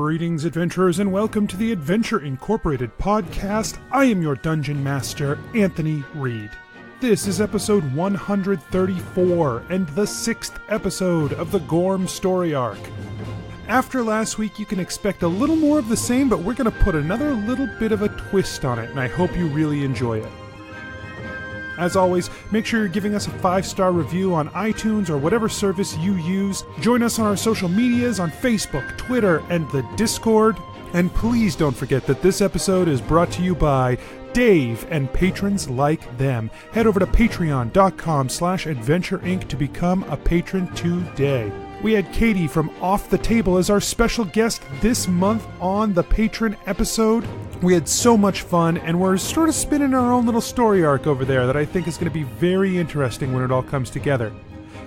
Greetings, adventurers, and welcome to the Adventure Incorporated podcast. I am your Dungeon Master, Anthony Reed. This is episode 134, and the 6th episode of the Gorm story arc. After last week, you can expect a little more of the same, but we're going to put another little bit of a twist on it, and I hope you really enjoy it. As always, make sure you're giving us a 5-star review on iTunes or whatever service you use. Join us on our social medias on Facebook, Twitter, and the Discord. And please don't forget that this episode is brought to you by Dave and patrons like them. Head over to patreon.com/Adventure Inc. to become a patron today. We had Katie from Off the Table as our special guest this month on the patron episode. We had so much fun, and we're sort of spinning our own little story arc over there that I think is going to be very interesting when it all comes together.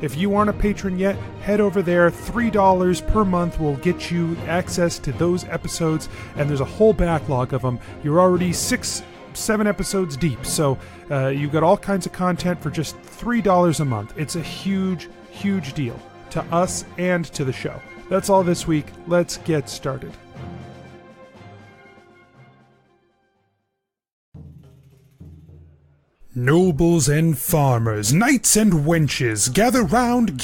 If you aren't a patron yet, head over there. $3 per month will get you access to those episodes, and there's a whole backlog of them. You're already 6-7 episodes deep, so you've got all kinds of content for just $3 a month. It's a huge, huge deal to us and to the show. That's all this week. Let's get started. Nobles and farmers, knights and wenches, gather round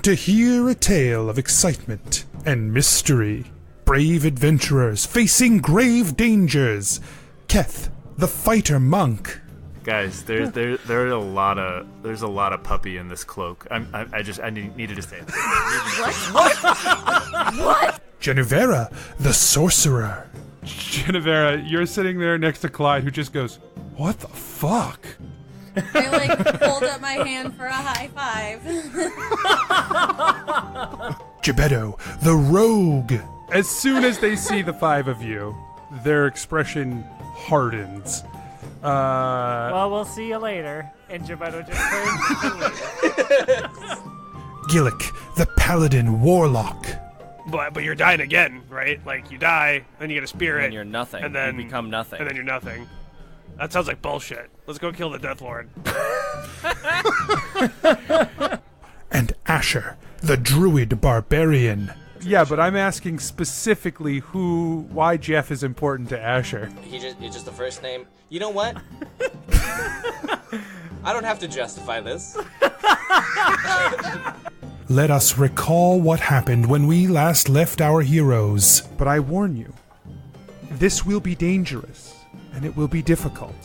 to hear a tale of excitement and mystery. Brave adventurers facing grave dangers. Keth, the fighter monk. Guys, there's a lot of puppy in this cloak. I needed to say it. What? Genevera, the sorcerer. Genevera, you're sitting there next to Clyde, who just goes, "What the fuck?" I hold up my hand for a high five. Gebetto, the rogue. As soon as they see the five of you, their expression hardens. Well, we'll see you later. And Gebetto just turns. Gillick, the paladin warlock. But you're dying again, right? Like, you die, then you get a spirit. And you're nothing. And then you become nothing. And then you're nothing. That sounds like bullshit. Let's go kill the Death Lord. And Asher, the druid barbarian. Yeah, but I'm asking specifically why Jeff is important to Asher. It's just the first name. You know what? I don't have to justify this. Let us recall what happened when we last left our heroes. But I warn you, this will be dangerous, and it will be difficult.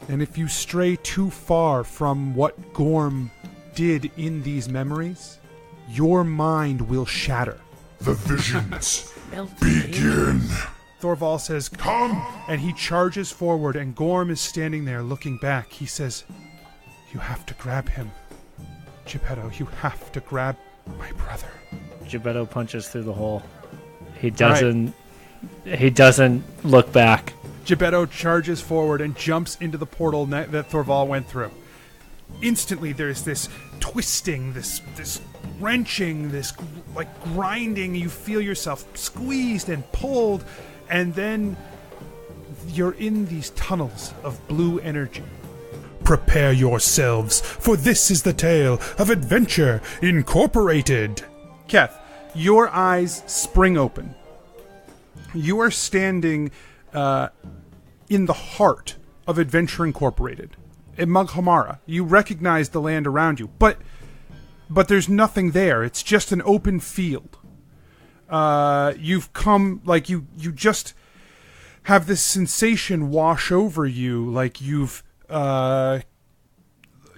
And if you stray too far from what Gorm did in these memories, your mind will shatter. The visions begin. Thorval says, "Come!" And he charges forward, and Gorm is standing there looking back. He says, "You have to grab him. Gebetto, you have to grab my brother." Gebetto punches through the hole. He doesn't look back. Gebetto charges forward and jumps into the portal that Thorval went through. Instantly, there's this twisting, this wrenching, this like grinding. You feel yourself squeezed and pulled, and then you're in these tunnels of blue energy. Prepare yourselves, for this is the tale of Adventure Incorporated. Keth, your eyes spring open. You are standing in the heart of Adventure Incorporated. In Mughamara, you recognize the land around you, but there's nothing there. It's just an open field. You've come, like, you just have this sensation wash over you, like you've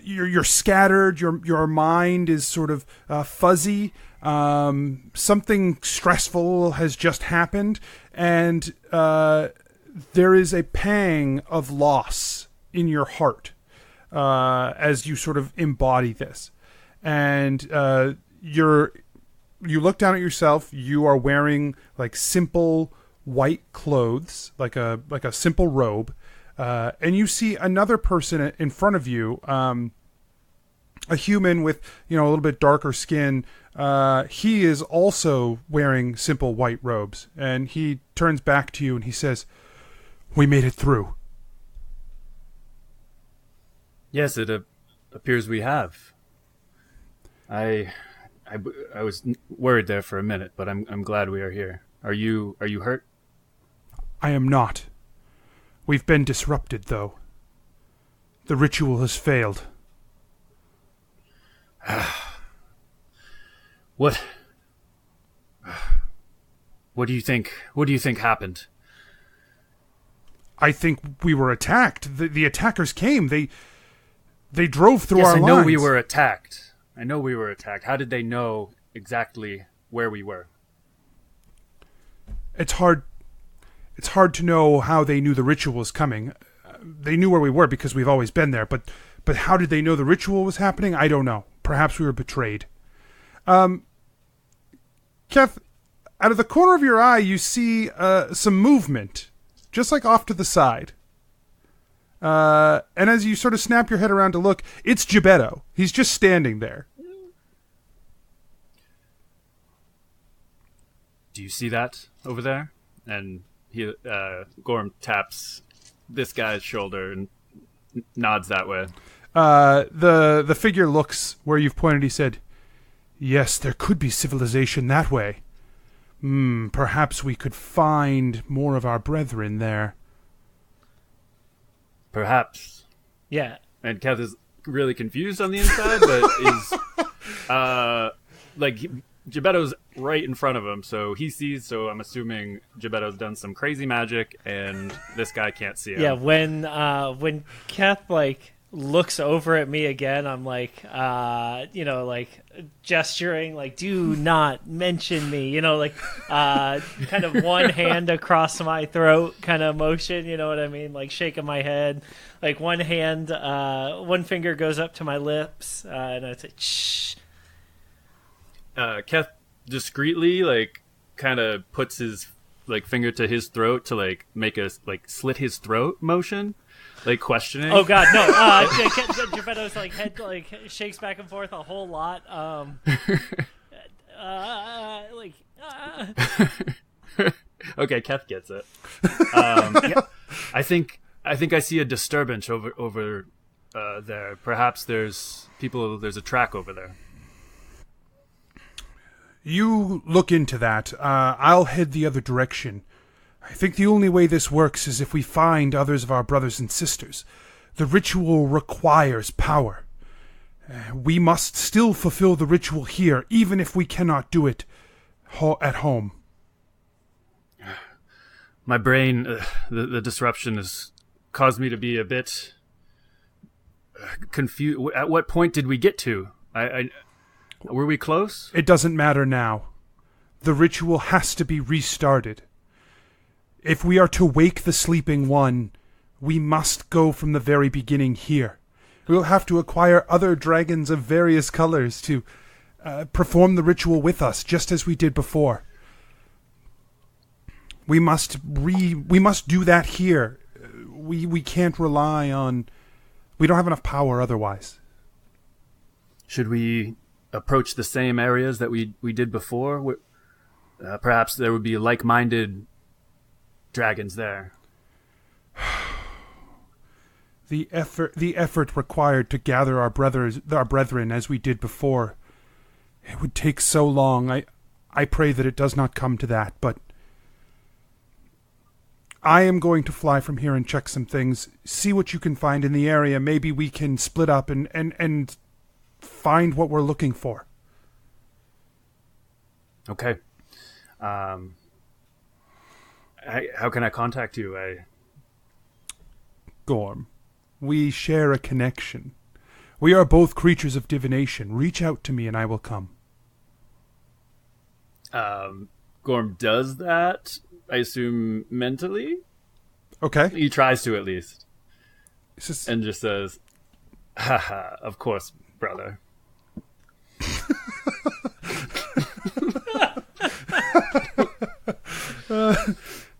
you're scattered. Your mind is sort of fuzzy. Something stressful has just happened, and there is a pang of loss in your heart as you sort of embody this. And you look down at yourself. You are wearing like simple white clothes, like a simple robe, and you see another person in front of you, a human with a little bit darker skin. He is also wearing simple white robes, and he turns back to you and he says, "We made it through." Yes, it appears we have. I was worried there for a minute, but I'm glad we are here. Are you hurt? I am not. We've been disrupted, though. The ritual has failed. What do you think? What do you think happened? I think we were attacked. The attackers came. They drove through Yes, our I lines. know we were attacked. How did they know exactly where we were? It's hard to know how they knew the ritual was coming. They knew where we were because we've always been there, but how did they know the ritual was happening? I don't know. Perhaps we were betrayed. Keth, out of the corner of your eye, you see some movement, just like off to the side. And as you sort of snap your head around to look, it's Gebetto. He's just standing there. Do you see that over there? And Gorm taps this guy's shoulder and nods that way. The figure looks where you've pointed. He said, "Yes, there could be civilization that way. Perhaps we could find more of our brethren there." Perhaps. Yeah. And Keth is really confused on the inside, but is Gebetto's right in front of him, so he sees. So I'm assuming Gebetto's done some crazy magic, and this guy can't see him. Yeah. When Keth looks over at me again, I'm gesturing, do not mention me, kind of one hand across my throat kind of motion, you know what I mean? Shaking my head, one hand, one finger goes up to my lips, and I say, shh. Keth discreetly, kind of puts his, finger to his throat to, make a, slit his throat motion. Questioning. Oh God, no! Gebetto's head shakes back and forth a whole lot. Okay, Keth gets it. Yeah, I think I see a disturbance over there. Perhaps there's a track over there. You look into that. I'll head the other direction. I think the only way this works is if we find others of our brothers and sisters. The ritual requires power. We must still fulfill the ritual here, even if we cannot do it at home. My brain, the disruption has caused me to be a bit confused. At what point did we get to? Were we close? It doesn't matter now. The ritual has to be restarted. If we are to wake the sleeping one, we must go from the very beginning here. We will have to acquire other dragons of various colors to perform the ritual with us, just as we did before. We must do that here. We can't rely on... We don't have enough power otherwise. Should we approach the same areas that we did before? Perhaps there would be like-minded dragons there. The effort required to gather our brethren as we did before, it would take so long. I pray that it does not come to that, but I am going to fly from here and check some things, see what you can find in the area. Maybe we can split up and find what we're looking for. Okay. How can I contact you? Gorm, we share a connection. We are both creatures of divination. Reach out to me and I will come. Gorm does that, I assume, mentally? Okay. He tries to, at least. Just... And just says, haha, of course, brother.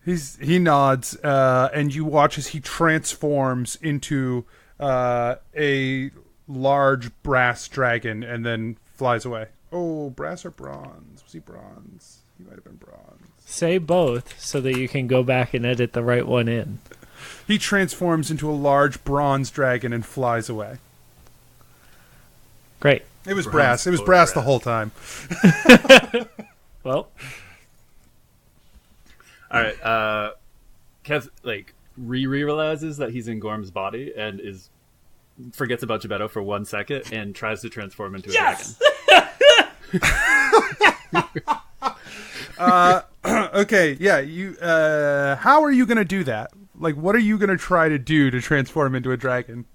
He nods, and you watch as he transforms into a large brass dragon and then flies away. Oh, brass or bronze? Was he bronze? He might have been bronze. Say both so that you can go back and edit the right one in. He transforms into a large bronze dragon and flies away. Great. It was brass. It was brass the whole time. Well, All right. Keth like realizes that he's in Gorm's body and forgets about Gebetto for 1 second and tries to transform into a dragon. Okay, yeah. You. How are you gonna do that? Like, what are you gonna try to do to transform into a dragon?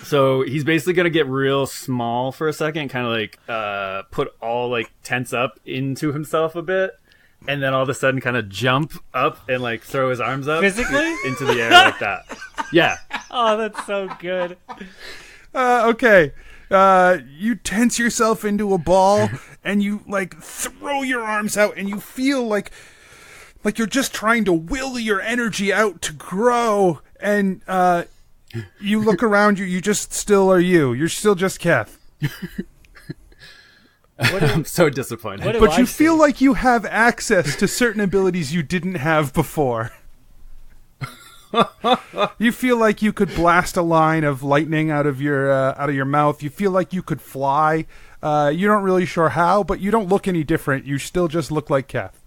So he's basically gonna get real small for a second, kind of like put all like tense up into himself a bit, and then all of a sudden kind of jump up and like throw his arms up Physically into the air like that. Yeah. Oh, that's so good. Okay. You tense yourself into a ball and you like throw your arms out and you feel like you're just trying to will your energy out to grow, and you look around you just still are you. You're still just Keth. I'm so disappointed. But you feel like you have access to certain abilities you didn't have before. You feel like you could blast a line of lightning out of your mouth. You feel like you could fly. You're not really sure how, but you don't look any different. You still just look like Keth.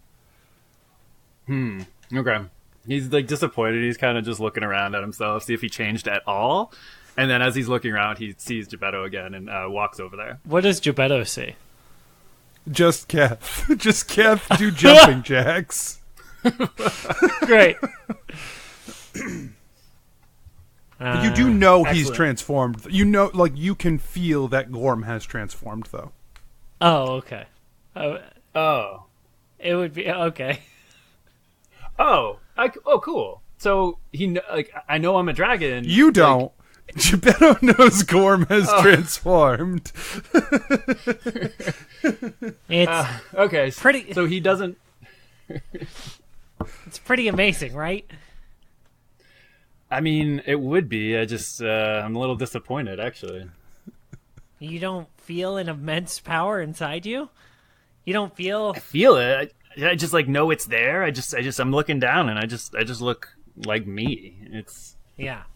Okay. He's like disappointed. He's kind of just looking around at himself, see if he changed at all. And then as he's looking around, he sees Gebetto again and walks over there. What does Gebetto see? Just Keth. Just Keth do jumping jacks. Great. But you do know he's excellent. transformed. You know, like, you can feel that Gorm has transformed, though. Oh, okay. Oh. It would be okay. Oh, cool. So I know I'm a dragon. You don't. Gebetto knows Gorm has transformed. It's Okay, pretty. So he doesn't. It's pretty amazing, right? I mean, it would be. I just I'm a little disappointed, actually. You don't feel an immense power inside you. You don't feel. I feel it. I just like know it's there. I'm looking down and I just look like me. It's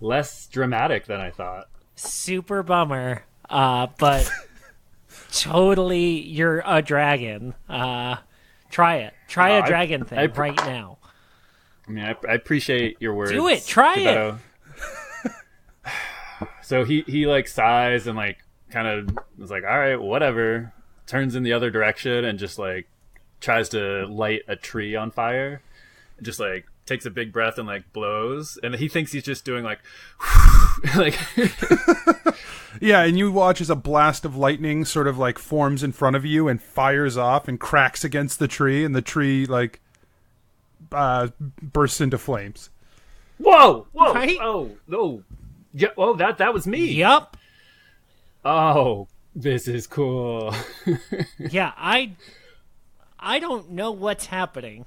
less dramatic than I thought. Super bummer. But totally, you're a dragon. Try it. Try a dragon thing right now. I mean, I appreciate your words. Do it. Try Gebetto. It. So he like sighs and like kind of was like, all right, whatever. Turns in the other direction and just like tries to light a tree on fire. Just like takes a big breath and like blows, and he thinks he's just doing like like Yeah, and you watch as a blast of lightning sort of like forms in front of you and fires off and cracks against the tree, and the tree like bursts into flames. Whoa! Right? Oh no! Yeah! Oh, that was me. Yup. Oh, this is cool. Yeah, I don't know what's happening.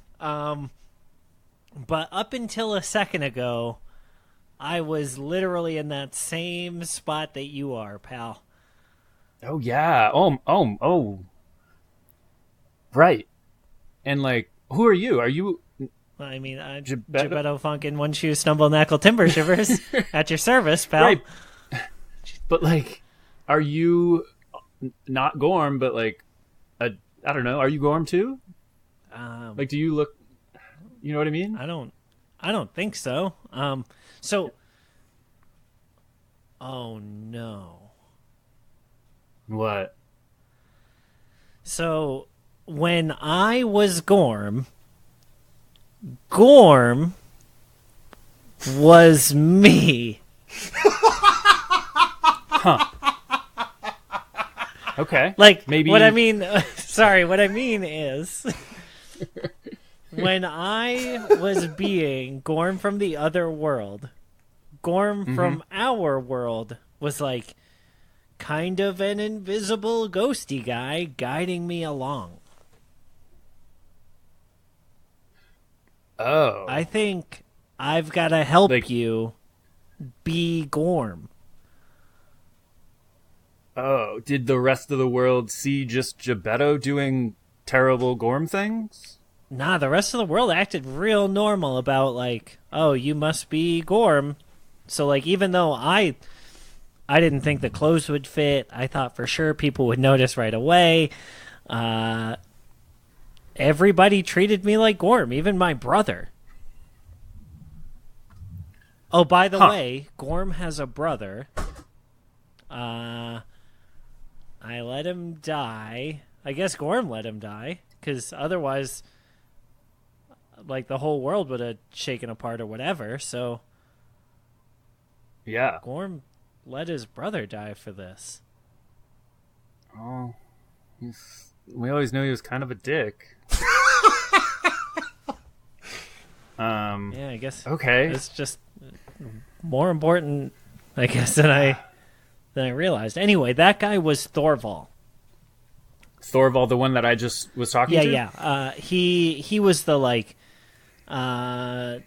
But up until a second ago, I was literally in that same spot that you are, pal. Oh yeah. Oh. Right. And like, who are you? Are you? I mean, Gebetto? Gebetto Funkin' One Shoe Stumble Knackle Timber Shivers at your service, pal. Right. But like, are you not Gorm? But like, I don't know. Are you Gorm too? Like, do you look? You know what I mean? I don't think so. So. Oh no. What? So when I was Gorm was me. Huh. Okay. Like, maybe what I mean, sorry, what I mean is, when I was being Gorm from the other world, Gorm from our world was like kind of an invisible ghosty guy guiding me along. Oh. I think I've got to help Like- you be Gorm. Oh, did the rest of the world see just Gebetto doing terrible Gorm things? Nah, the rest of the world acted real normal about like, oh, you must be Gorm. So like, even though I didn't think the clothes would fit, I thought for sure people would notice right away. And everybody treated me like Gorm, even my brother. Oh, by the way, Gorm has a brother. I let him die. I guess Gorm let him die, because otherwise, like, the whole world would have shaken apart or whatever, so... Yeah. Gorm let his brother die for this. Oh, we always knew he was kind of a dick. Yeah, I guess. Okay. It's just more important, I guess, than I realized. Anyway, that guy was Thorval. Thorval, the one that I just was talking to? Yeah. He was the, like, I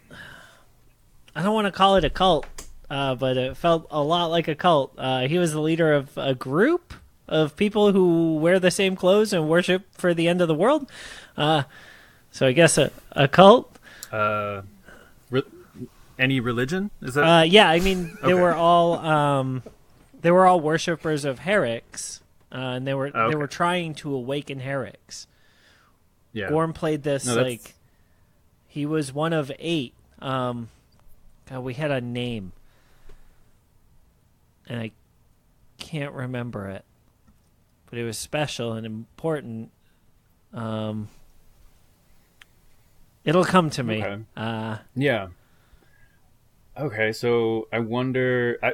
don't want to call it a cult, but it felt a lot like a cult. He was the leader of a group of people who wear the same clothes and worship for the end of the world. So I guess a cult. Any religion? Is that? Yeah, I mean they Okay. were all worshippers of Herrick's, and they were trying to awaken Herrick's. Yeah. Gorm played this No, that's- like he was one of 8. God, we had a name, and I can't remember it, but it was special and important. It'll come to me. Okay. Yeah. Okay, so I wonder. I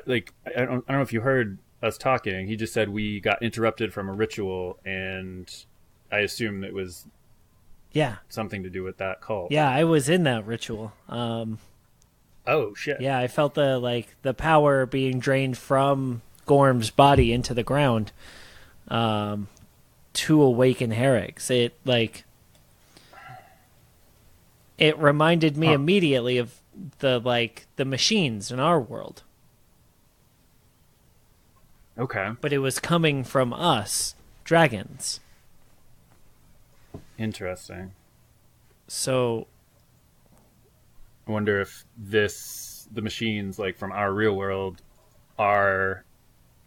don't know if you heard us talking. He just said we got interrupted from a ritual, and I assume it was Yeah, something to do with that cult. yeah, I was in that ritual. Oh shit. Yeah, I felt the power being drained from Gorm's body into the ground, to awaken Herrick's. It reminded me immediately of the machines in our world, Okay. but it was coming from us, dragons. Interesting. So I wonder if the machines, like from our real world, are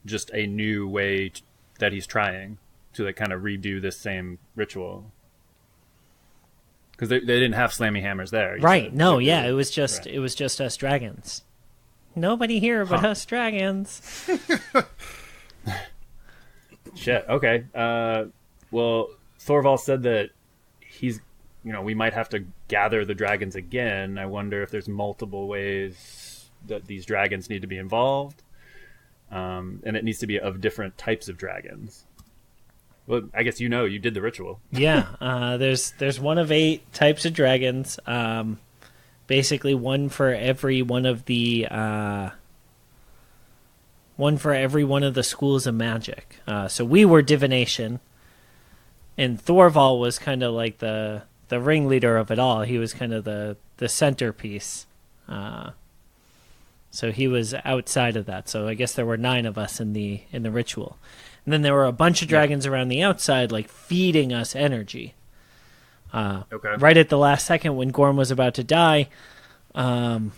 just a new way that he's trying to like kind of redo this same ritual. Because they didn't have slammy hammers there, you right? said. No, So yeah, they- it was just right. it was just us dragons. Nobody here but us dragons. Shit. Okay. Well, Thorval said that we might have to gather the dragons again. I wonder if there's multiple ways that these dragons need to be involved, and it needs to be of different types of dragons. Well, I guess you did the ritual. Yeah, there's one of 8 types of dragons. Basically, one for every one of the schools of magic. So we were divination, and Thorval was kind of like the ringleader of it all. He was kind of the centerpiece. So he was outside of that. So I guess there were 9 of us in the ritual. And then there were a bunch of dragons around the outside, like feeding us energy. Okay. Right at the last second, when Gorm was about to die, I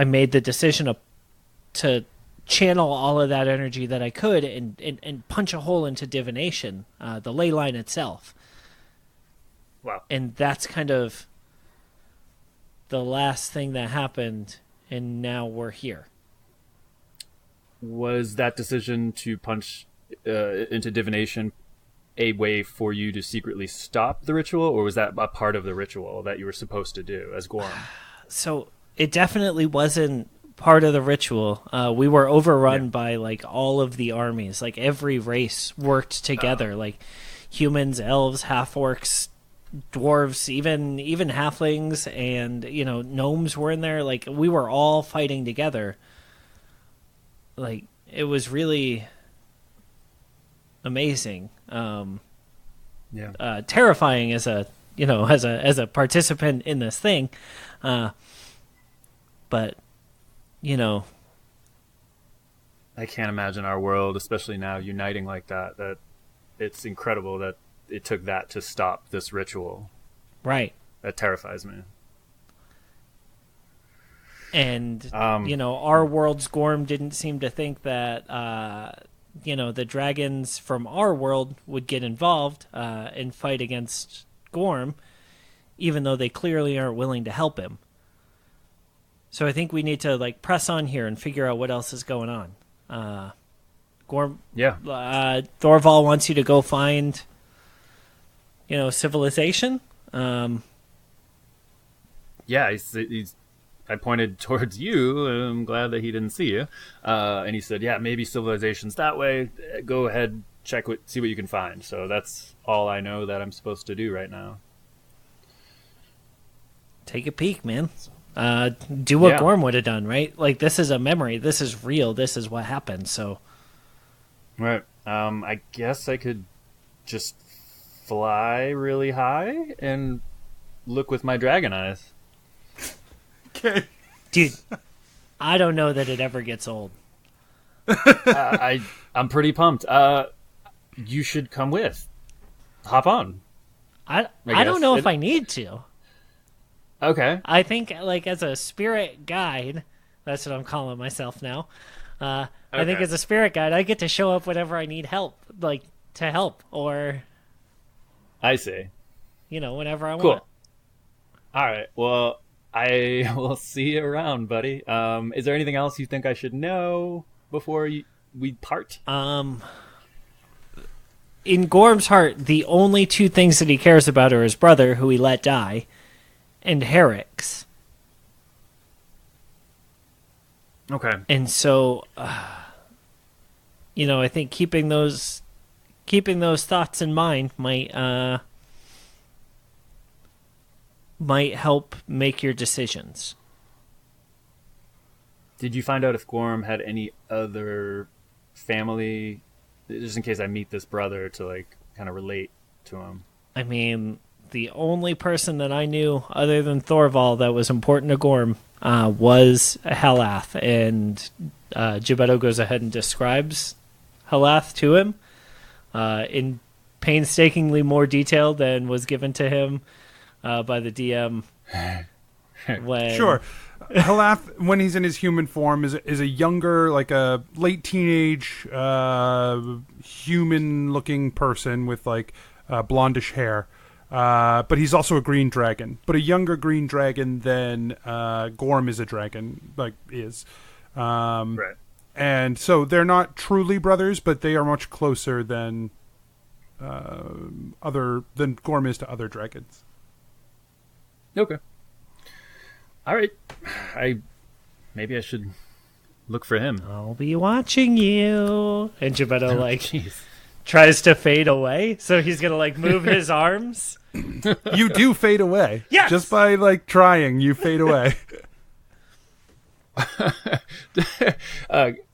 made the decision to channel all of that energy that I could and punch a hole into divination, the ley line itself. Wow. And that's kind of the last thing that happened, and now we're here. Was that decision to punch into divination a way for you to secretly stop the ritual, or was that a part of the ritual that you were supposed to do as Gorm? So it definitely wasn't part of the ritual. We were overrun by like all of the armies. Like every race worked together. Like humans, elves, half-orcs, dwarves, even halflings, and gnomes were in there. Like we were all fighting together. Like it was really amazing. Terrifying as a participant in this thing, but I can't imagine our world, especially now, uniting like that. That it's incredible that it took that to stop this ritual. right. That terrifies me. And our world's Gorm didn't seem to think that the dragons from our world would get involved and fight against Gorm, even though they clearly aren't willing to help him. So I think we need to like press on here and figure out what else is going on. Gorm, Thorval wants you to go find, civilization. I pointed towards you. I'm glad that he didn't see you. And he said, yeah, maybe civilization's that way. Go ahead, see what you can find. So that's all I know that I'm supposed to do right now. Take a peek, man. Do what Gorm would have done, right? Like, this is a memory. This is real. This is what happened, so... Right. I guess I could just fly really high and look with my dragon eyes. Okay. Dude, I don't know that it ever gets old. I'm pretty pumped. You should come with. Hop on. I don't know if I need to. Okay. I think, like, as a spirit guide, that's what I'm calling myself now. I think as a spirit guide, I get to show up whenever I need help, like, to help, or... I see. Whenever I cool. want. All right, well, I will see you around, buddy. Is there anything else you think I should know before we part? In Gorm's heart, the only two things that he cares about are his brother, who he let die, and Herrick's. Okay. And so, I think keeping those thoughts in mind might help make your decisions. Did you find out if Gorm had any other family, just in case I meet this brother, to like kind of relate to him? I mean, the only person that I knew other than Thorval that was important to Gorm was Halath, and Gebetto goes ahead and describes Halath to him in painstakingly more detail than was given to him by the DM. Sure. Halath, when he's in his human form, is a younger, like a late teenage, human-looking person with like blondish hair. But he's also a green dragon, but a younger green dragon than Gorm is a dragon, is. Right. And so they're not truly brothers, but they are much closer than Gorm is to other dragons. Okay. All right. Maybe I should look for him. I'll be watching you. And Gebetto tries to fade away, so he's gonna move his arms. You do fade away. Yes! Just by trying, you fade away.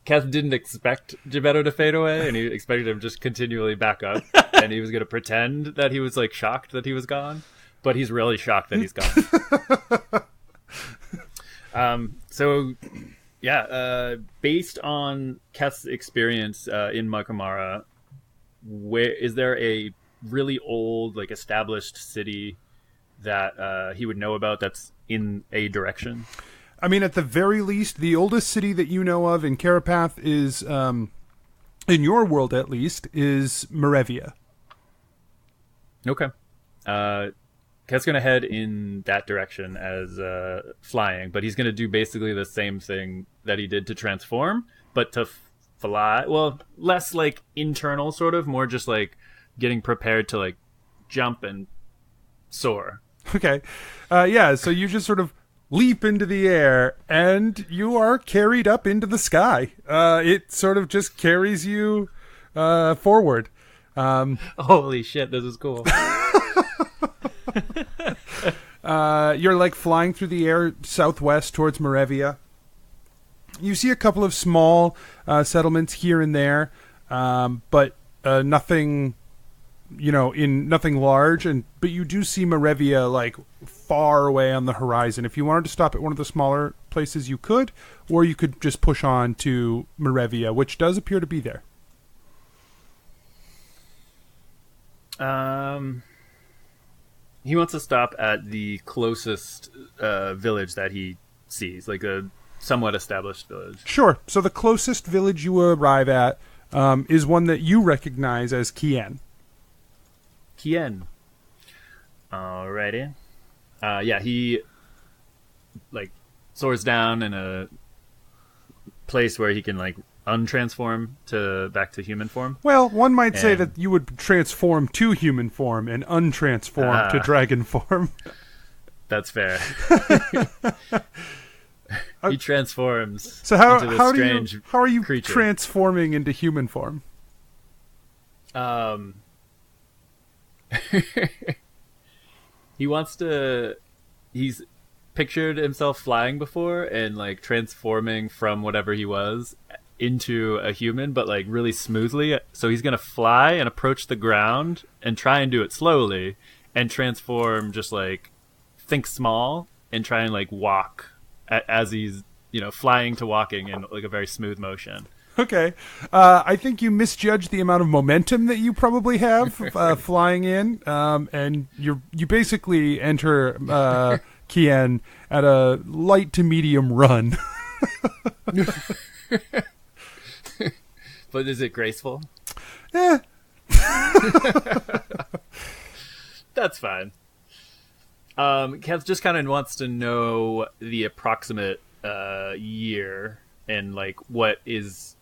Keth didn't expect Gebetto to fade away, and he expected him just continually back up, and he was going to pretend that he was shocked that he was gone, but he's really shocked that he's gone. Based on Keth's experience in Makamara, where is there a really old, established city that he would know about that's in a direction? I mean, at the very least, the oldest city that you know of in Carapath is, in your world at least, is Merevia. Okay. Keth's going to head in that direction as flying, but he's going to do basically the same thing that he did to transform, but to fly. Well, less internal, sort of, more just getting prepared to jump and soar. Okay. So you just sort of leap into the air, and you are carried up into the sky. It sort of just carries you forward. Holy shit, this is cool. You're flying through the air southwest towards Merevia. You see a couple of small settlements here and there, but nothing, nothing large. But you do see Merevia far away on the horizon. If you wanted to stop at one of the smaller places, you could, or you could just push on to Merevia, which does appear to be there. He wants to stop at the closest village that he sees, a somewhat established village. Sure. So the closest village you arrive at is one that you recognize as Kien. Kien. Alrighty. Yeah, he like soars down in a place where he can like untransform back to human form. Well, one might say that you would transform to human form and untransform to dragon form. That's fair. He transforms. So into this how are you creature. transforming into human form? He's pictured himself flying before and like transforming from whatever he was into a human, but like really smoothly. So he's gonna fly and approach the ground and try and do it slowly and transform, just like think small and try and like walk as he's flying to walking in like a very smooth motion. Okay. I think you misjudged the amount of momentum that you probably have flying in, and you basically enter Kien at a light to medium run. But is it graceful? Eh. That's fine. Keth just kind of wants to know the approximate year and like what is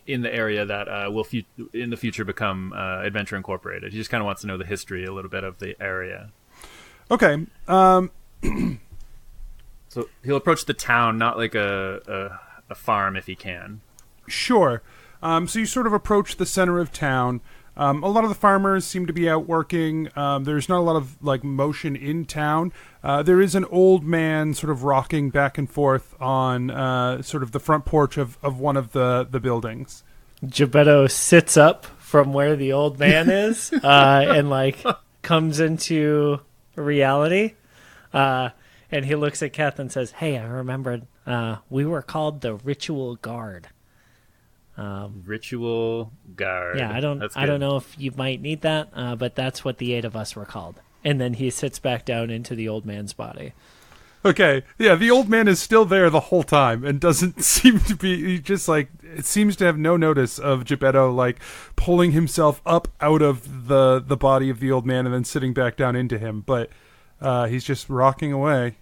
in the area that will in the future become Adventure Incorporated. He just kind of wants to know the history a little bit of the area. Okay. So he'll approach the town, not like a farm if he can. Sure. So you sort of approach the center of town. A lot of the farmers seem to be out working. There's not a lot of like motion in town. There is an old man sort of rocking back and forth on sort of the front porch of one of the buildings. Gebetto sits up from where the old man is and like comes into reality. And he looks at Keth and says, "Hey, I remembered. We were called the Ritual Guard." Ritual Guard. Yeah, I don't know if you might need that, but that's what the 8 of us were called. And then he sits back down into the old man's body. Okay, yeah, the old man is still there the whole time and doesn't seem to be. He just like it seems to have no notice of Gebetto like pulling himself up out of the body of the old man and then sitting back down into him. But he's just rocking away.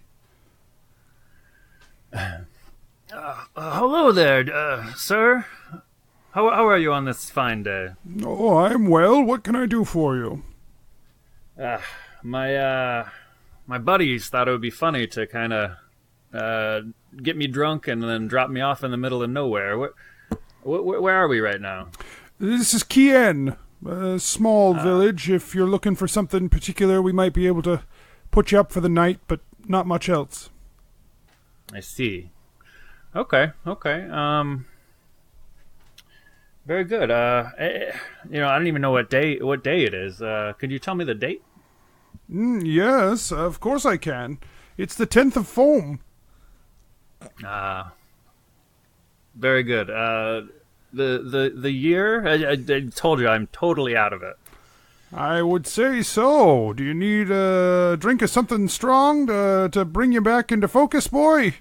Hello there, sir. How are you on this fine day? Oh, I'm well. What can I do for you? My buddies thought it would be funny to kind of get me drunk and then drop me off in the middle of nowhere. Where are we right now? This is Kien, a small village. If you're looking for something particular, we might be able to put you up for the night, but not much else. I see. Okay. Very good. I don't even know what day it is. Could you tell me the date? Yes, of course I can. It's the 10th of Foam. Very good. The year? I told you I'm totally out of it. I would say so. Do you need a drink of something strong to bring you back into focus, boy?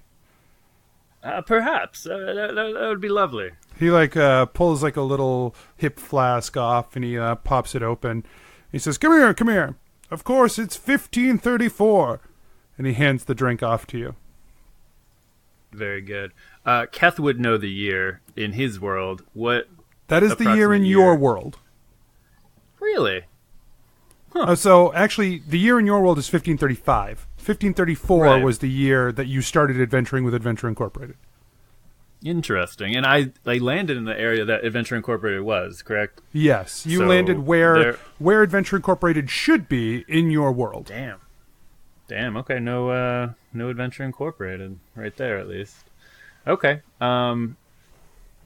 Perhaps. That would be lovely. He pulls like a little hip flask off and he pops it open. He says, come here. Of course, it's 1534. And he hands the drink off to you. Very good. Keth would know the year in his world. What? That is the year in your world. Really? Huh. So actually, the year in your world is 1535. 1534 was the year that you started adventuring with Adventure Incorporated. Interesting. And I landed in the area that Adventure Incorporated was, correct? Yes. You landed where Adventure Incorporated should be in your world. Damn. Okay. No Adventure Incorporated right there, at least. Okay.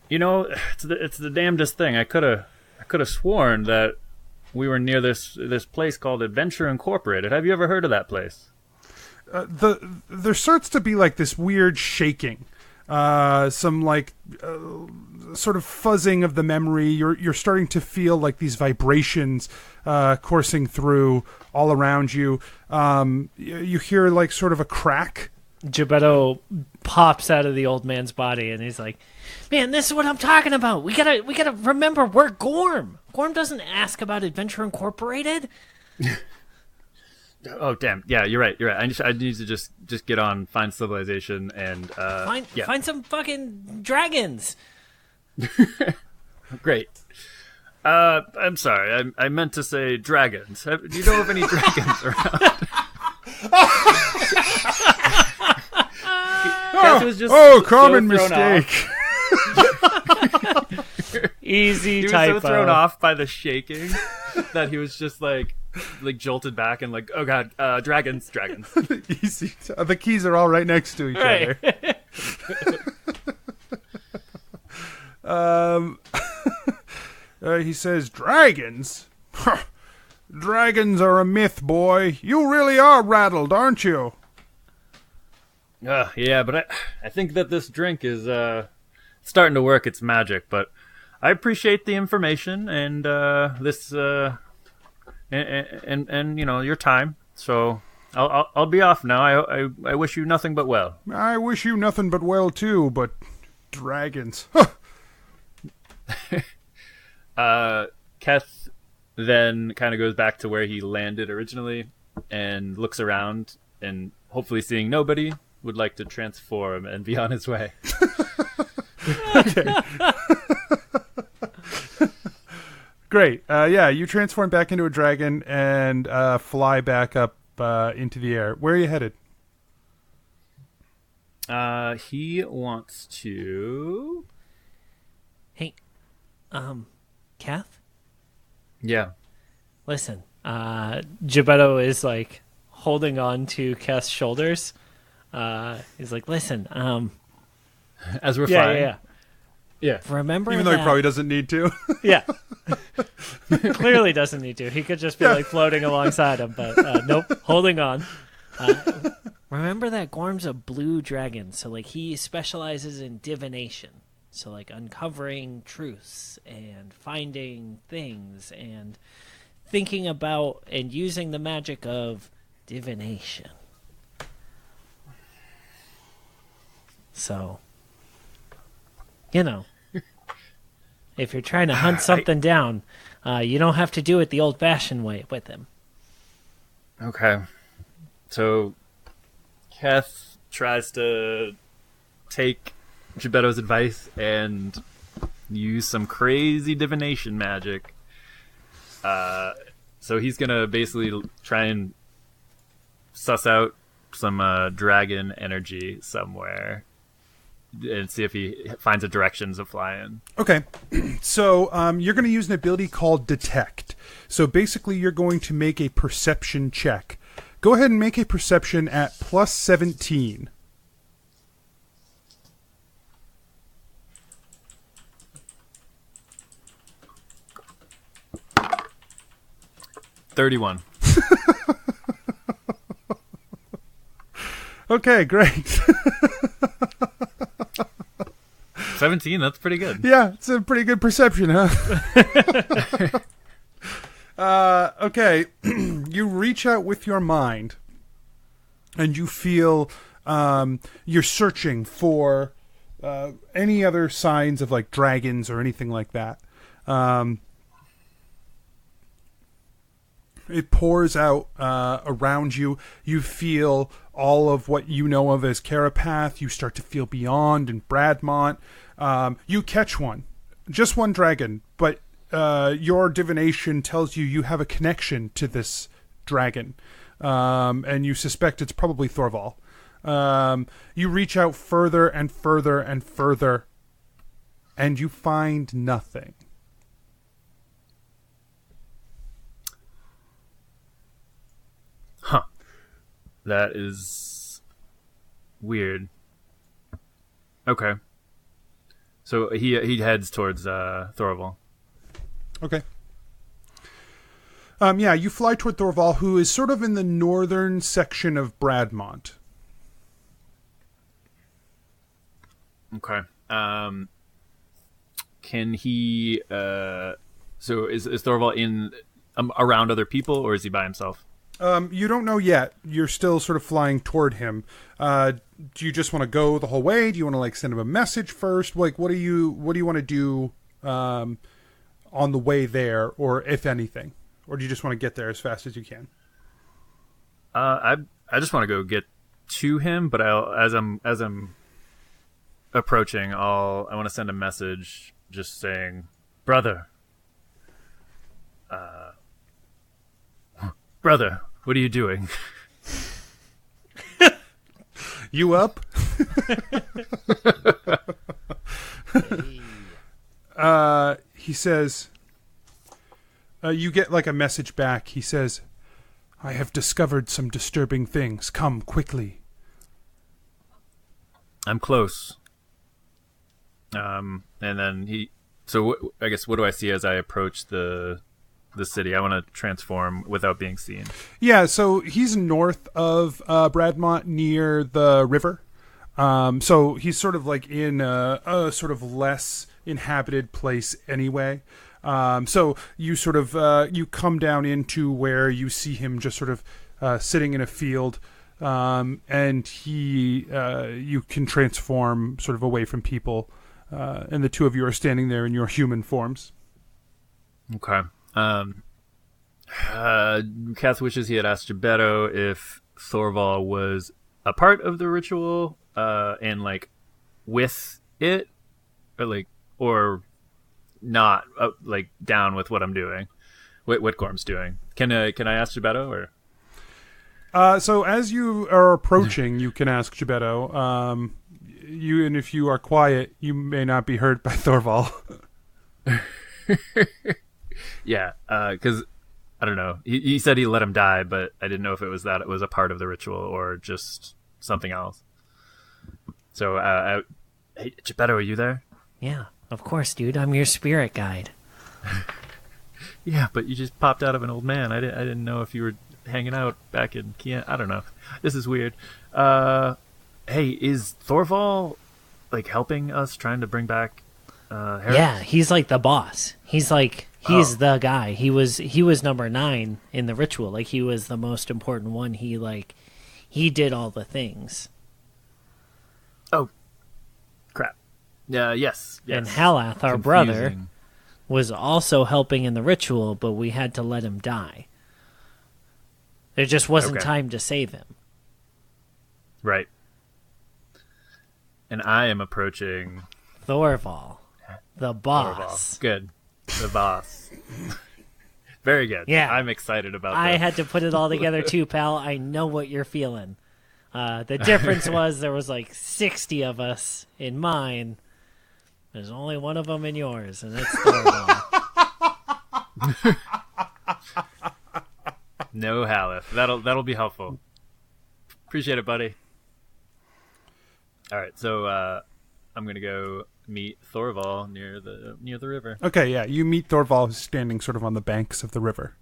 It's the damnedest thing. I could have sworn that we were near this place called Adventure Incorporated. Have you ever heard of that place? There starts to be like this weird shaking. Some sort of fuzzing of the memory. You're starting to feel like these vibrations coursing through all around you. You hear like sort of a crack. Gebetto pops out of the old man's body and he's like, "Man, this is what I'm talking about. We gotta remember we're Gorm. Gorm doesn't ask about Adventure Incorporated." Oh damn! Yeah, you're right. You're right. I need to just get on, find civilization, and find some fucking dragons. Great. I'm sorry. I meant to say dragons. Do you know of any dragons around? Keth was just common so thrown mistake. Easy He was typo. so thrown off by the shaking that he was just like jolted back and like, oh god, dragons. Easy. The keys are all right next to each Right. other. He says, dragons? Dragons are a myth, boy. You really are rattled, aren't you? Yeah, but I think that this drink is starting to work its magic. But I appreciate the information and this and you know your time. So I'll be off now. I wish you nothing but well. I wish you nothing but well, too, but dragons. Keth then kind of goes back to where he landed originally and looks around and hopefully seeing nobody would like to transform and be on his way. Okay. Great. Yeah, you transform back into a dragon and fly back up into the air. Where are you headed? He wants to... Hey, Keth? Yeah. Listen, Gebetto is like holding on to Keth's shoulders. He's like, listen, As we're flying. yeah. Remember Even though he probably doesn't need to. Yeah. Clearly doesn't need to. He could just be like floating alongside him, but nope, holding on. Remember that Gorm's a blue dragon, so like he specializes in divination. So like uncovering truths and finding things and thinking about and using the magic of divination. So, you know, if you're trying to hunt something down, you don't have to do it the old-fashioned way with him. Okay. So, Keth tries to take Gebetto's advice and use some crazy divination magic. So he's going to basically try and suss out some dragon energy somewhere and see if he finds the directions of flying. Okay, so you're going to use an ability called Detect. So basically you're going to make a perception check. Go ahead and make a perception at plus 17. $31. Okay, great. 17, that's pretty good. Yeah, it's a pretty good perception, huh? Okay, you reach out with your mind, and you feel you're searching for any other signs of like dragons or anything like that. It pours out around you. You feel all of what you know of as Carapath. You start to feel beyond and Bradmont. You catch one. Just one dragon. But your divination tells you have a connection to this dragon. And you suspect it's probably Thorval. You reach out further and further and further. And you find nothing. Huh. That is weird. Okay. So he heads towards Thorval. Okay. Yeah, you fly toward Thorval, who is sort of in the northern section of Bradmont. Okay. Can he... so is Thorval in around other people, or is he by himself? You don't know yet. You're still sort of flying toward him. Do you just want to go the whole way? Do you want to like send him a message first? Like, what do you want to do on the way there, or if anything, or do you just want to get there as fast as you can? I just want to go get to him, but as I'm approaching, I want to send a message just saying, brother, brother, what are you doing? You up? He says, you get like a message back. He says, I have discovered some disturbing things. Come quickly. I'm close. And then I guess what do I see as I approach the city? I want to transform without being seen. Yeah, so he's north of Bradmont near the river. So he's sort of like in a sort of less inhabited place anyway. So you sort of you come down into where you see him just sort of sitting in a field, and you can transform sort of away from people, and the two of you are standing there in your human forms. Okay. Keth wishes he had asked Gebetto if Thorval was a part of the ritual, and like with it, or not, like down with what I'm doing, what Gorm's doing. Can I ask Gebetto or? So as you are approaching, you can ask Gebetto. And if you are quiet, you may not be heard by Thorval. Yeah, because I don't know. He said he let him die, but I didn't know if it was a part of the ritual or just something else. So, hey, Gebetto, are you there? Yeah, of course, dude. I'm your spirit guide. Yeah, but you just popped out of an old man. I didn't know if you were hanging out back in Kian. I don't know. This is weird. Hey, is Thorval like helping us trying to bring back Harry? Yeah, he's like the boss. He's the guy. He was number 9 in the ritual. Like, he was the most important one. He did all the things. Oh, crap. Yes. And Halath, our brother, was also helping in the ritual, but we had to let him die. There just wasn't time to save him. Right. And I am approaching Thorval, the boss. Thorval. Good. The boss. Very good. Yeah. I'm excited about that. I had to put it all together too, pal. I know what you're feeling. The difference was there was like 60 of us in mine. There's only one of them in yours, and it's Thorval. No, Haleth. That'll be helpful. Appreciate it, buddy. All right, so I'm gonna go meet Thorval near the river. Okay, yeah, you meet Thorval, who's standing sort of on the banks of the river.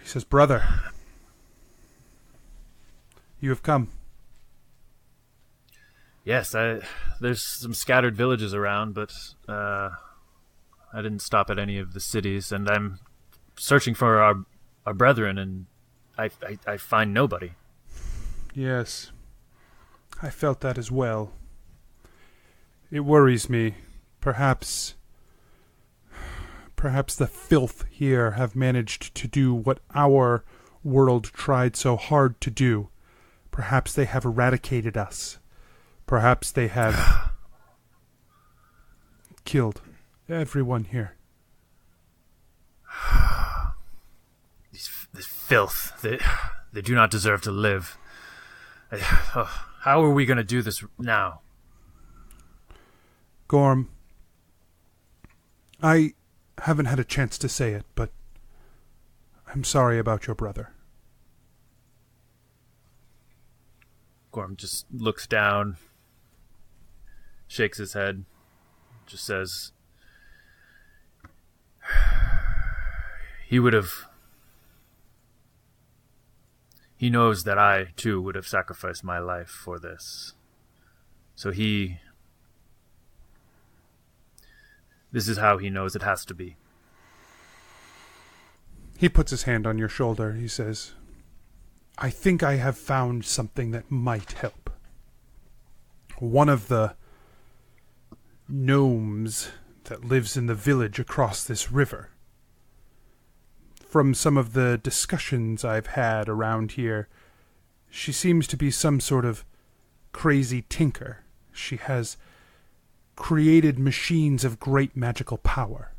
He says, "Brother, you have come." Yes, there's some scattered villages around, but I didn't stop at any of the cities, and I'm searching for our brethren, and I find nobody. Yes, I felt that as well. It worries me. Perhaps the filth here have managed to do what our world tried so hard to do. Perhaps they have eradicated us. Perhaps they have killed everyone here. This filth, they do not deserve to live. How are we going to do this now? Gorm, I haven't had a chance to say it, but I'm sorry about your brother. Gorm just looks down, shakes his head, just says, he knows that I, too, would have sacrificed my life for this. So this is how he knows it has to be. He puts his hand on your shoulder. He says, I think I have found something that might help. One of the gnomes that lives in the village across this river from some of the discussions I've had around here, she seems to be some sort of crazy tinker. She has created machines of great magical power.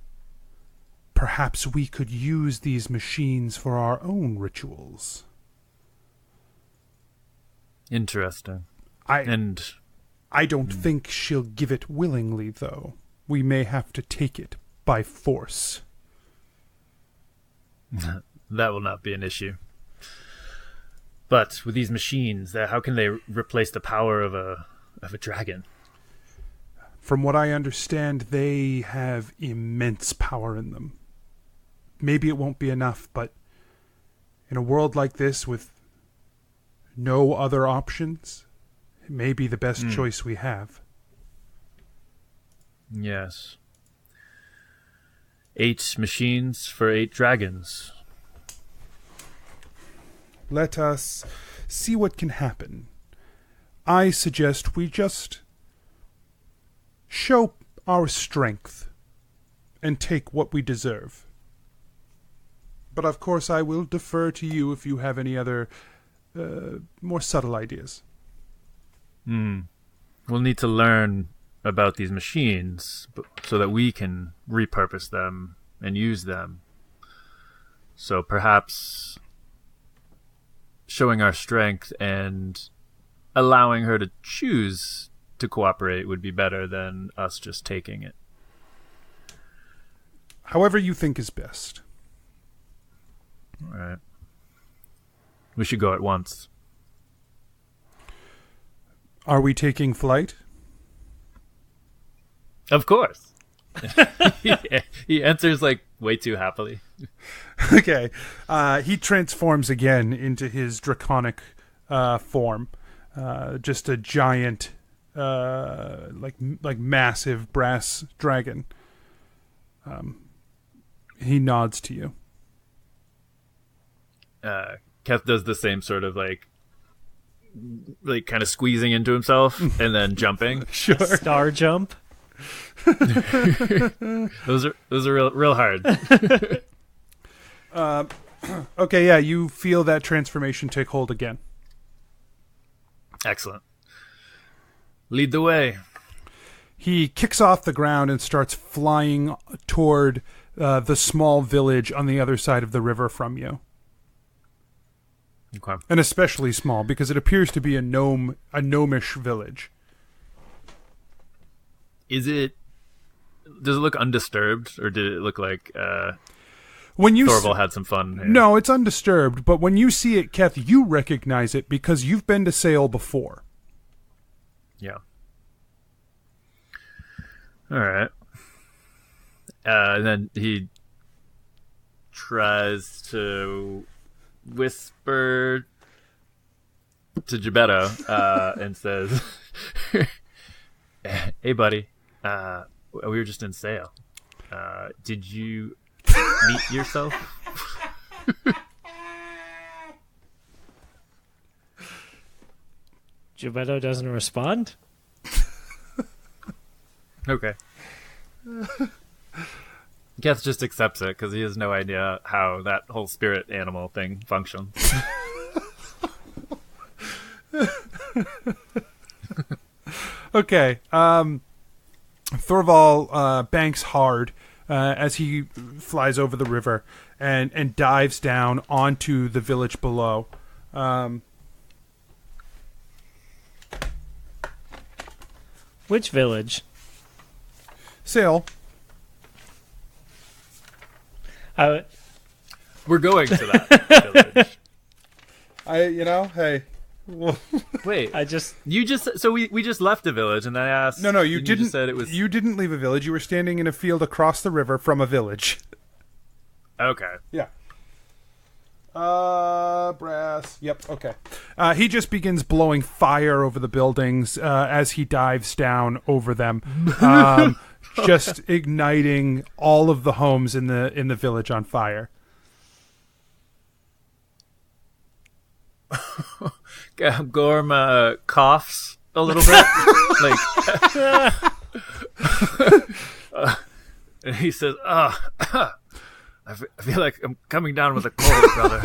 Perhaps we could use these machines for our own rituals. Interesting. I don't think she'll give it willingly, though. We may have to take it by force. That will not be an issue. But with these machines, how can they replace the power of a dragon? From what I understand, they have immense power in them. Maybe it won't be enough, but in a world like this with no other options, it may be the best choice we have. Yes. 8 machines for 8 dragons. Let us see what can happen. I suggest we just show our strength and take what we deserve. But of course I will defer to you if you have any other more subtle ideas. We'll need to learn about these machines so that we can repurpose them and use them. So perhaps showing our strength and allowing her to choose to cooperate would be better than us just taking it. However you think is best. All right. We should go at once. Are we taking flight? Of course. He answers like way too happily. Okay. He transforms again into his draconic form. Just a giant, like massive brass dragon. He nods to you. Keth does the same sort of like kind of squeezing into himself and then jumping. Sure. Star jump. Those are real hard. Okay, yeah, you feel that transformation take hold again. Excellent. Lead the way. He kicks off the ground and starts flying toward the small village on the other side of the river from you. Okay. And especially small, because it appears to be a gnomish village. Does it look undisturbed, or did it look like when you Thorvald had some fun here? No, it's undisturbed, but when you see it, Keth, you recognize it because you've been to Sale before. Yeah. All right. And then he tries to whisper to Gebetto and says, "Hey, buddy, we were just in Sale. Did you meet yourself?" Gebetto doesn't respond. Okay. Keth just accepts it because he has no idea how that whole spirit animal thing functions. Okay. Thorvald banks hard as he flies over the river and dives down onto the village below. Which village? Sale. We're going to that village. Hey. Wait, we just left the village, and I asked. No, you didn't. Just said it was. You didn't leave a village. You were standing in a field across the river from a village. Okay. Yeah. Brass. Yep. Okay. He just begins blowing fire over the buildings as he dives down over them, just igniting all of the homes in the village on fire. Gorm coughs a little bit, and he says, I feel like I'm coming down with a cold, brother.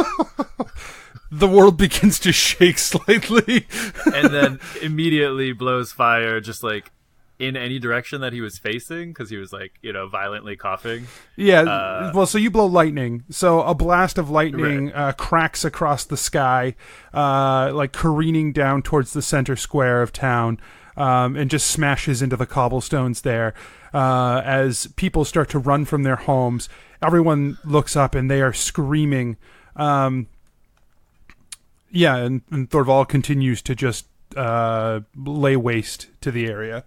The world begins to shake slightly. And then immediately blows fire, just like in any direction that he was facing, because he was like, violently coughing. Yeah, well, so you blow lightning. So a blast of lightning cracks across the sky, like careening down towards the center square of town, and just smashes into the cobblestones there. As people start to run from their homes, everyone looks up and they are screaming. And Thorvald continues to just lay waste to the area.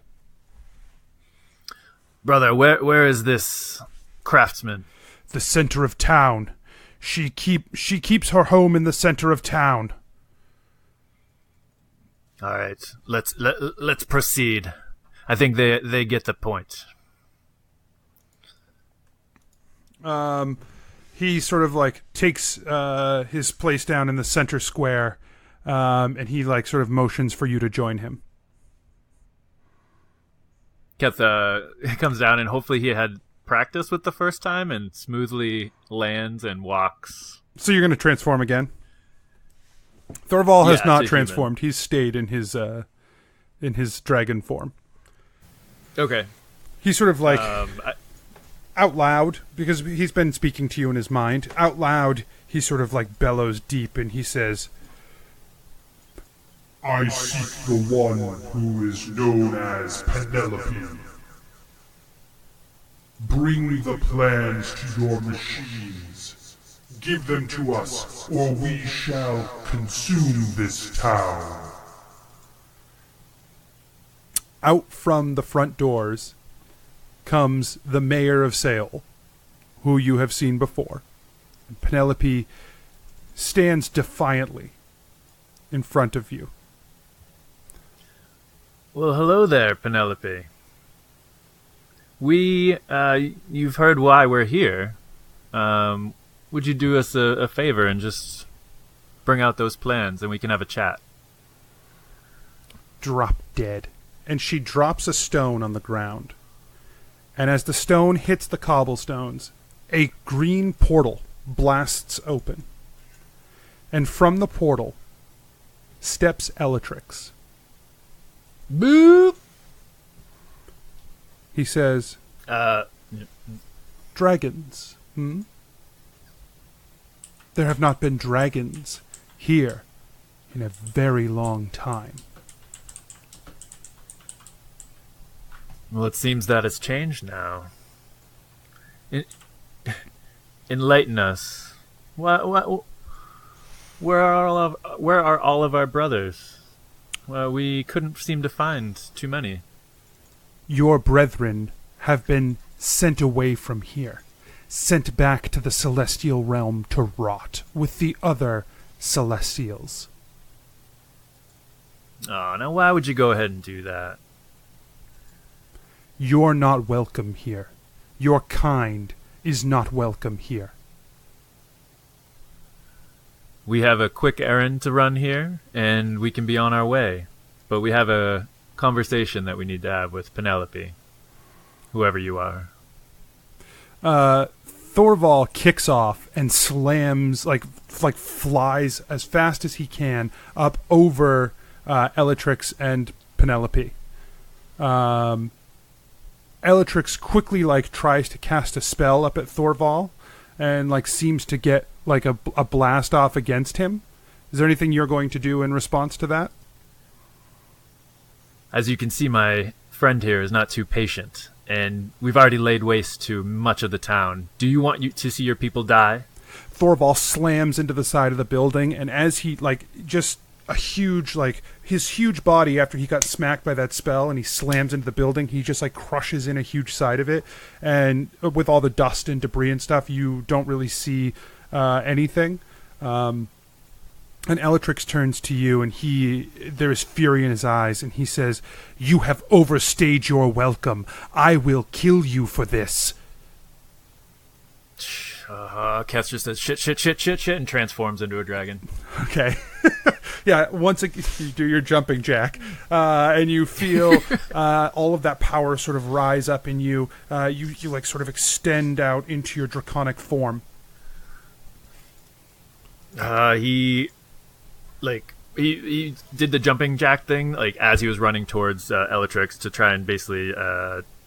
Brother, where is this craftsman? The center of town. She keeps her home in the center of town. All right, let's proceed. I think they get the point. He sort of like takes his place down in the center square, and he like sort of motions for you to join him. Keth comes down, and hopefully he had practice with the first time and smoothly lands and walks. So you're going to transform again? Thorvald has not transformed. Human. He's stayed in his dragon form. Okay. He's sort of like out loud, because he's been speaking to you in his mind. Out loud, he sort of like bellows deep, and he says, I seek the one who is known as Penelope. Bring the plans to your machines. Give them to us, or we shall consume this town. Out from the front doors comes the mayor of Sale, who you have seen before. And Penelope stands defiantly in front of you. Well, hello there, Penelope. You've heard why we're here. Would you do us a favor and just bring out those plans and we can have a chat? Drop dead. And she drops a stone on the ground. And as the stone hits the cobblestones, a green portal blasts open. And from the portal steps Elatrix. Boop! He says, dragons, hmm? There have not been dragons here in a very long time. Well, it seems that it's changed now. Enlighten us. Where are all of our brothers? Well, we couldn't seem to find too many. Your brethren have been sent away from here, sent back to the celestial realm to rot with the other celestials. Oh, now why would you go ahead and do that? You're not welcome here. Your kind is not welcome here. We have a quick errand to run here, and we can be on our way. But we have a conversation that we need to have with Penelope, whoever you are. Thorvald kicks off and slams, like flies as fast as he can up over Elatrix and Penelope. Elatrix quickly tries to cast a spell up at Thorvald and seems to get a blast off against him. Is there anything you're going to do in response to that? As you can see, my friend here is not too patient, and we've already laid waste to much of the town. Do you want to see your people die? Thorvald slams into the side of the building, and as he just a huge his huge body, after he got smacked by that spell and he slams into the building, he just crushes in a huge side of it, and with all the dust and debris and stuff, you don't really see anything. And Elatrix turns to you, and there is fury in his eyes, and he says, "You have overstayed your welcome. I will kill you for this." Keth just says shit, and transforms into a dragon. Okay. Yeah, once you do your jumping jack, and you feel all of that power sort of rise up in you, you like sort of extend out into your draconic form. He did the jumping jack thing like as he was running towards Elatrix to try and basically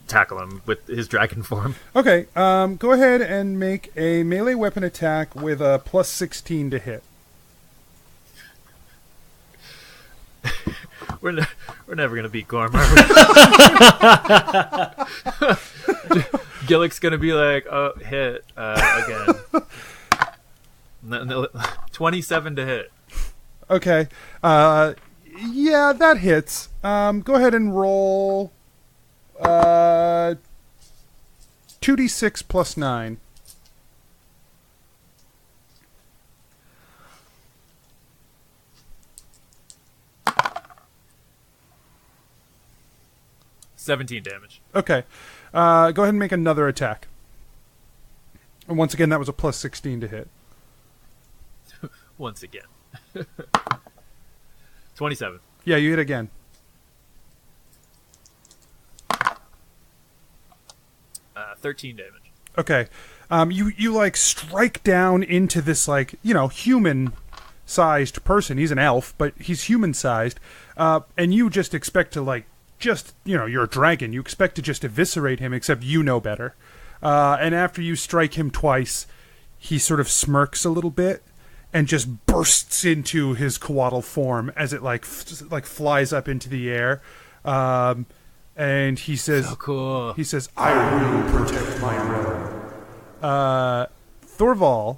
tackle him with his dragon form. Okay, go ahead and make a melee weapon attack with a plus 16 to hit. We're never gonna beat Gorm, are we? Gillick's gonna be like, oh, hit again. 27 to hit. Okay, yeah, that hits. Go ahead and roll 2d6 plus 9. $17 damage. Okay. Go ahead and make another attack. And once again, that was a plus 16 to hit. Once again. 27. Yeah, you hit again. Uh, 13 damage. Okay. You like strike down into this like, human-sized person. He's an elf, but he's human-sized. And you just expect to you're a dragon. You expect to just eviscerate him, except you know better. And after you strike him twice, he sort of smirks a little bit and just bursts into his coatl form as it flies up into the air. And he says, "Oh, cool." He says, "I will protect my realm." Thorval,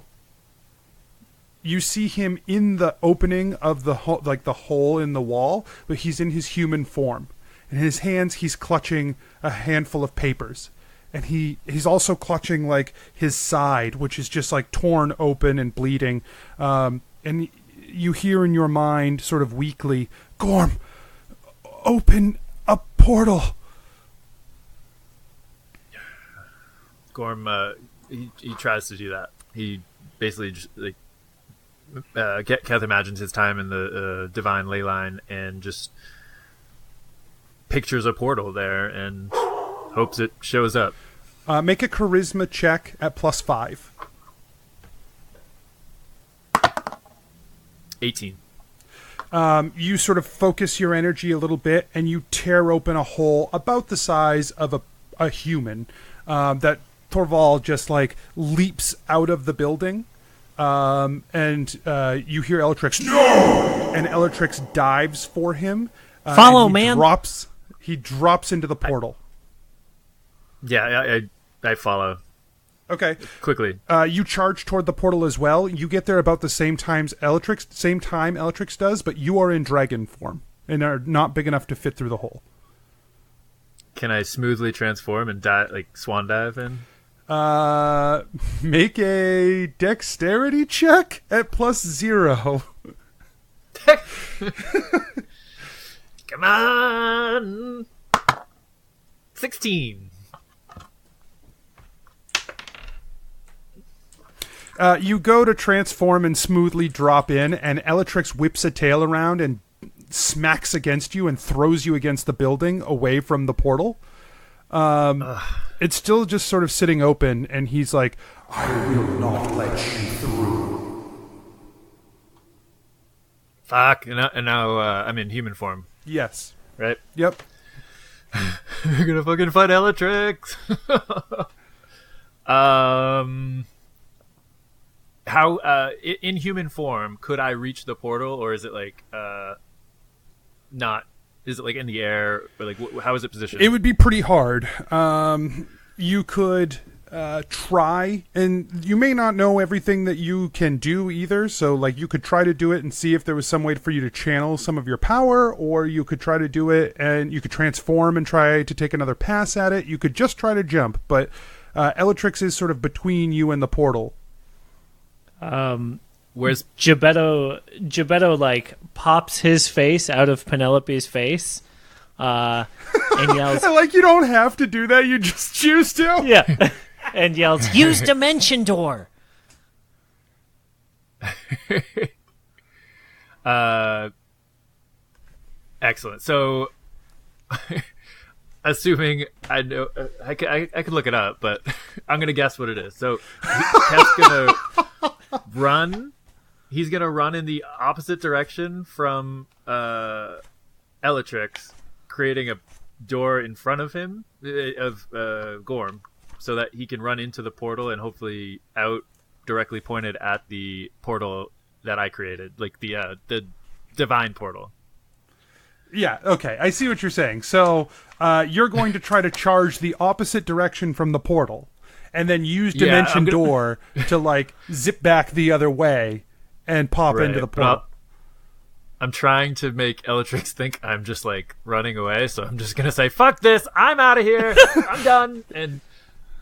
you see him in the opening of the hole in the wall, but he's in his human form. In his hands, he's clutching a handful of papers. And he's also clutching, his side, which is just, torn open and bleeding. And you hear in your mind, sort of weakly, "Gorm, open a portal." Gorm, he tries to do that. He basically just, Keth imagines his time in the Divine Ley Line and just pictures a portal there and hopes it shows up. Make a charisma check at plus 5. 18. You sort of focus your energy a little bit, and you tear open a hole about the size of a human that Thorval just leaps out of the building. And you hear Elatrix, "No!" And Elatrix dives for him. Follow, and man. He drops into the portal. Yeah, I follow. Okay. Quickly. You charge toward the portal as well. You get there about the same time Elatrix does, but you are in dragon form and are not big enough to fit through the hole. Can I smoothly transform and swan dive in? Make a dexterity check at plus 0. Come on! 16. You go to transform and smoothly drop in, and Elatrix whips a tail around and smacks against you and throws you against the building away from the portal. It's still just sort of sitting open, and he's like, "I will not let you through." Fuck, and now I'm in human form. Yes. Right? Yep. You're gonna fucking fight Elatrix! How, in human form, could I reach the portal, or is it, not... Is it, in the air, or, how is it positioned? It would be pretty hard. You could try, and you may not know everything that you can do either, so, you could try to do it and see if there was some way for you to channel some of your power, or you could try to do it, and you could transform and try to take another pass at it. You could just try to jump, but Elatrix is sort of between you and the portal. Where's Gebetto pops his face out of Penelope's face and yells, you don't have to do that, you just choose to. yeah, and yells, "Use dimension door!" Excellent. So, assuming I know, I could look it up, but I'm gonna guess what it is. So, Keth's gonna run. He's gonna run in the opposite direction from Elatrix, creating a door in front of him of Gorm, so that he can run into the portal and hopefully out directly pointed at the portal that I created, like the divine portal. Yeah, okay. I see what you're saying. So you're going to try to charge the opposite direction from the portal and then use Dimension Door to, like, zip back the other way and pop into the portal. I'm trying to make Elatrix think I'm just, like, running away, so I'm just going to say, fuck this, I'm out of here, I'm done,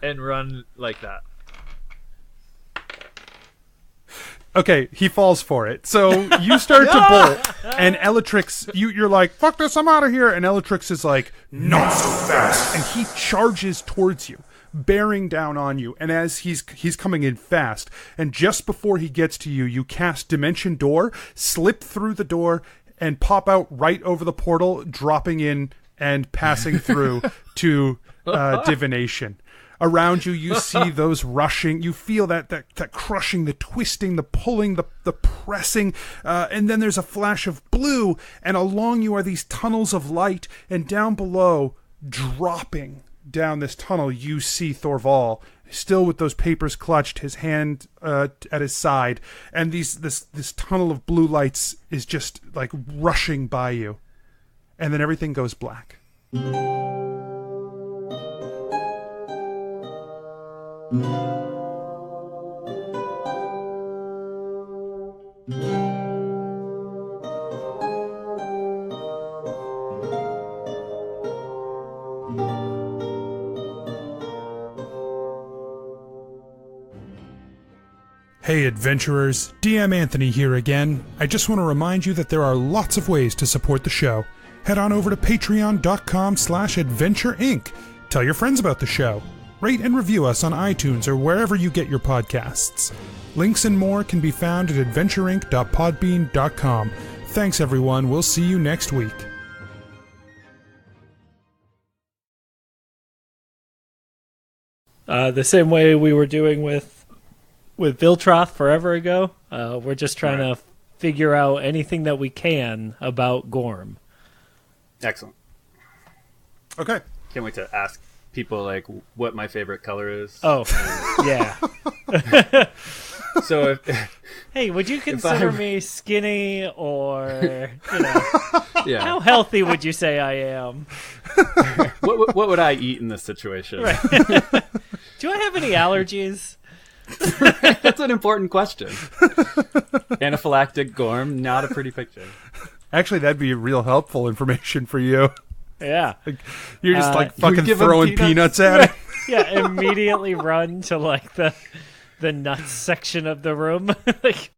and run like that. Okay, he falls for it. So you start to bolt, and Elatrix, you're like, fuck this, I'm out of here. And Elatrix is like, not so fast. And he charges towards you, bearing down on you. And as he's coming in fast, and just before he gets to you, you cast Dimension Door, slip through the door, and pop out right over the portal, dropping in and passing through to Divination. Around you, you see those rushing. You feel that crushing, the twisting, the pulling, the pressing. And then there's a flash of blue. And along you are these tunnels of light. And down below, dropping down this tunnel, you see Thorval, still with those papers clutched, his hand at his side. And this tunnel of blue lights is just like rushing by you. And then everything goes black. Hey adventurers, DM Anthony here again. I just want to remind you that there are lots of ways to support the show. Head on over to patreon.com/adventureinc. Tell your friends about the show. Rate and review us on iTunes or wherever you get your podcasts. Links and more can be found at adventureinc.podbean.com. Thanks everyone, we'll see you next week. The same way we were doing with Viltroth forever ago. We're just trying to figure out anything that we can about Gorm. Excellent. Okay. Can't wait to ask people, like, what my favorite color is. Oh, yeah. So hey, would you consider me skinny or, yeah. How healthy would you say I am? What would I eat in this situation? Right. Do I have any allergies? That's an important question. Anaphylactic Gorm, not a pretty picture. Actually, that'd be real helpful information for you. Yeah. Like, you're just like fucking throwing peanuts at it. Yeah, immediately run to like the nuts section of the room. Like,